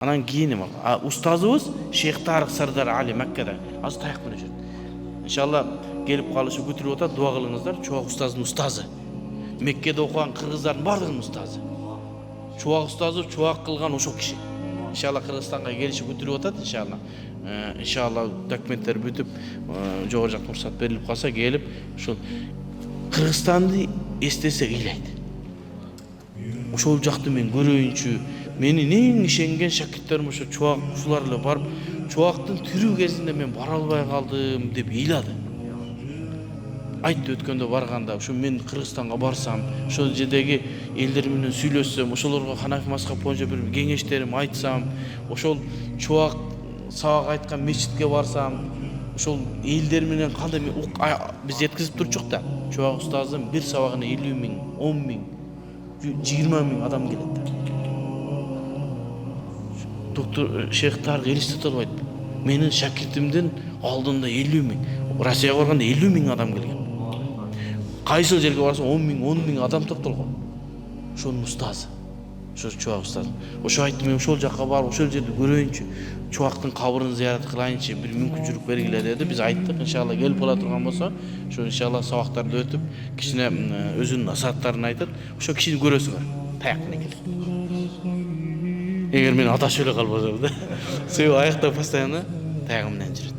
Анан кийин устазыбыз Шейх Тарык Сардар Али Меккеде азыр таяк менен жүрөт. Иншалла келип калышы күтүлүп атат, дуа кылыңыздар. Чубак устаздын устазы. Меккеде окуган кыргыздардын бардыгынын устазы. Чубак устазы чубак кылган ошол киши. Иншалла Кыргызстанга келиши күтүлүп атат, иншалла. Иншалла документтер бүтүп, жогору жактан уруксат берилип калса келип, ушул Кыргызстанды эстесе ыйлайт. Ошол жакты мен көрөйүнчү, менин эң ишенген шакирттерим ошо чубак ушулар эле барып, чубактын тирүү кезинде мен бара албай калдым деп ыйлады. Айтты өткөндө барганда, ушу мен Кыргызстанга барсам, ошол жердеги элдер менен сүйлөшсөм, ошолорго Ханафи мазхаб боюнча бир кеңештерим айтсам, ошол чубак сабак айткан мечитке барсам, ошол элдер менен кандай биз жеткизип турчук да. Чубак устаздын бир сабагына 50 миң, 10 миң, 20 миң адам келет. Доктор Шейх Тарык элестете албайт. Менин шакиртимдин алдында 50 миң, Россияга барганда 50 миң адам келген. Кайсыл жерге барсам 10 миң адам топтолгон. Ошонун устазы. Ошо чубак устаз. Ошо айтты, мен ошол жакка барып, ошол жерди көрөйүнчү, чубактын кабырын зыярат кылайынчы, бир мүмкүнчүлүк бергиле деди. Биз айттык, иншалла келип кала турган болсо, ошо иншалла сабактарды өтүп, кичине өзүнүн насааттарын айтып, ошо кишини көрөсүңөр. Таяк менен келет. Эгер мен адашып эле калбасам да, себеби аякта постоянно таягы менен жүрөт.